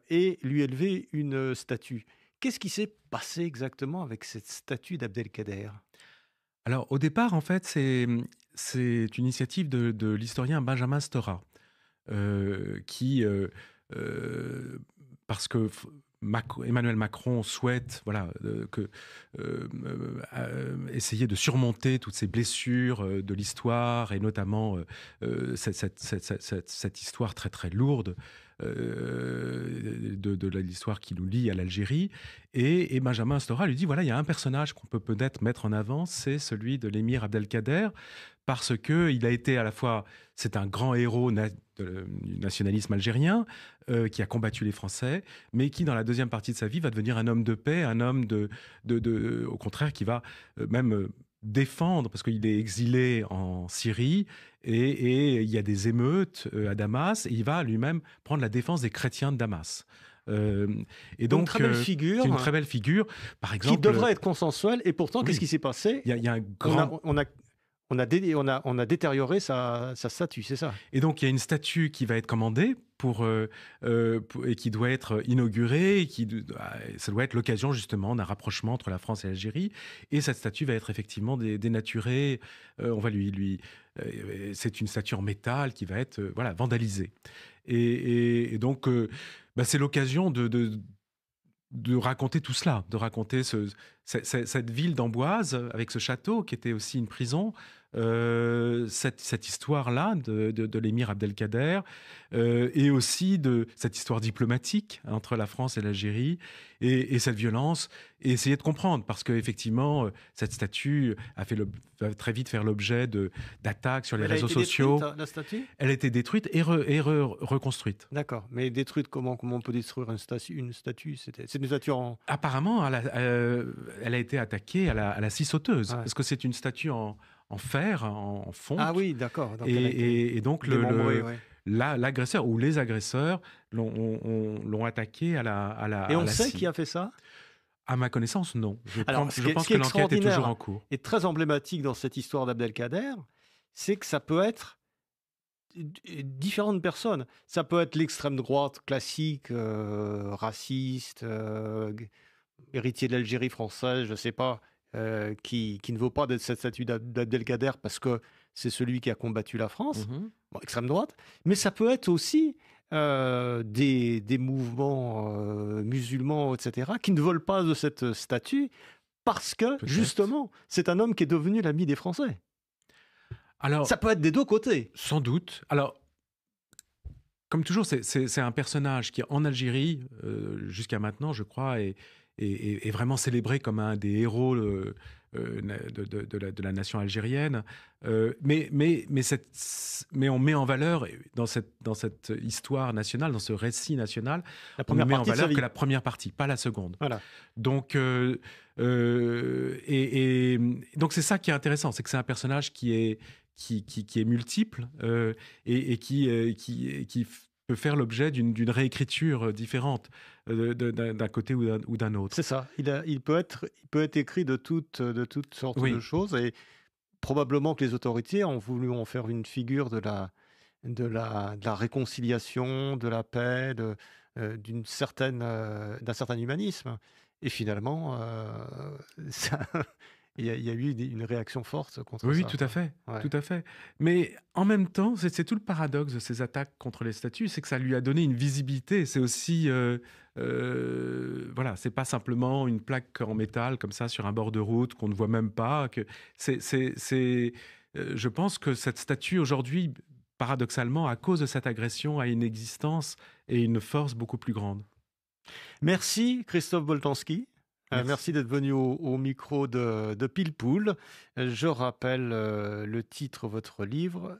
et lui élever une statue. Qu'est-ce qui s'est passé exactement avec cette statue d'Abdelkader? Alors, au départ, en fait, c'est une initiative de l'historien Benjamin Stora, qui, parce que Emmanuel Macron souhaite essayer de surmonter toutes ces blessures de l'histoire, et notamment cette histoire très très lourde de l'histoire qui nous lie à l'Algérie. Et Benjamin Stora lui dit, voilà, il y a un personnage qu'on peut peut-être mettre en avant, c'est celui de l'émir Abdelkader, parce qu'il a été à la fois, c'est un grand héros du nationalisme algérien, qui a combattu les Français, mais qui, dans la deuxième partie de sa vie, va devenir un homme de paix, un homme au contraire, qui va même défendre, parce qu'il est exilé en Syrie, et il y a des émeutes à Damas, et il va lui-même prendre la défense des chrétiens de Damas. Euh, et Donc, donc, très belle c'est une figure très belle figure. Par qui exemple, devrait être consensuelle, et pourtant, qu'est-ce oui, qui s'est passé? il y a un On grand... a, on a, on a détérioré sa statue, c'est ça? Et donc, il y a une statue qui va être commandée et qui doit être inaugurée. Ça doit être l'occasion, justement, d'un rapprochement entre la France et l'Algérie. Et cette statue va être effectivement dénaturée. On va c'est une statue en métal qui va être voilà, vandalisée. Et donc, c'est l'occasion de raconter tout cela, de raconter cette ville d'Amboise avec ce château qui était aussi une prison, cette histoire-là de l'émir Abdelkader, et aussi de cette histoire diplomatique entre la France et l'Algérie, et cette violence, et essayer de comprendre, parce qu'effectivement, cette statue va très vite faire l'objet d'attaques sur les Elle a réseaux été sociaux. détruite, la statue? Elle a été détruite et reconstruite. D'accord. Mais détruite, comment on peut détruire une statue? C'est une statue en... Apparemment, elle a été attaquée à la scie sauteuse, Ouais. parce que c'est une statue en fer, en Ah fonte. oui, d'accord. Donc elle a été Et donc, démembrée, ouais. l'agresseur ou les agresseurs l'ont attaqué à Et on la sait qui scie. a fait ça? À ma connaissance, non. Alors, Je pense ce qui est que l'enquête est toujours extraordinaire en cours. et très emblématique dans cette histoire d'Abdelkader, c'est que ça peut être différentes personnes. Ça peut être l'extrême droite classique, raciste, héritier de l'Algérie française, je ne sais pas, qui ne vaut pas de cette statue d'Abdelkader parce que c'est celui qui a combattu la France, Mhm. bon, extrême droite, mais ça peut être aussi des mouvements musulmans, etc., qui ne veulent pas de cette statue parce que, Peut-être. justement, c'est un homme qui est devenu l'ami des Français. Alors, Ça peut être des deux côtés. sans doute. Alors, comme toujours, c'est un personnage qui, en Algérie, jusqu'à maintenant, je crois, est vraiment célébré comme un des héros de la nation algérienne. Mais on met en valeur, dans cette histoire nationale, dans ce récit national, on ne met en valeur que la première partie, pas la seconde. Voilà. Donc, donc c'est ça qui est intéressant, c'est que c'est un personnage qui est multiple et qui peut faire l'objet d'une réécriture différente d'un côté ou d'un autre. C'est ça. Il peut être écrit de toutes sortes de choses, et probablement que les autorités ont voulu en faire une figure de la réconciliation, de la paix, d'un certain humanisme. Et finalement, il y a eu une réaction forte contre ça. Oui, tout à fait, tout à fait. Mais en même temps, c'est tout le paradoxe de ces attaques contre les statues, c'est que ça lui a donné une visibilité. C'est aussi, voilà, c'est pas simplement une plaque en métal comme ça sur un bord de route qu'on ne voit même pas. Je pense que cette statue aujourd'hui, paradoxalement, à cause de cette agression, a une existence et une force beaucoup plus grande. Merci Christophe Boltanski. Merci d'être venu au micro de Pile Poule. Je rappelle le titre de votre livre,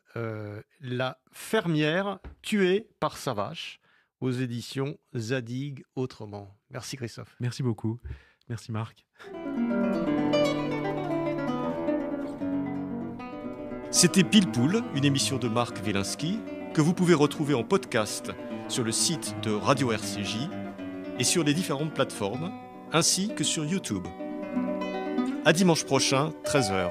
La fermière tuée par sa vache, aux éditions Zadig Autrement. Merci Christophe. Merci beaucoup. Merci Marc. C'était Pile Poule, une émission de Marc Wielinski, que vous pouvez retrouver en podcast sur le site de Radio RCJ et sur les différentes plateformes, ainsi que sur YouTube. À dimanche prochain, 13h.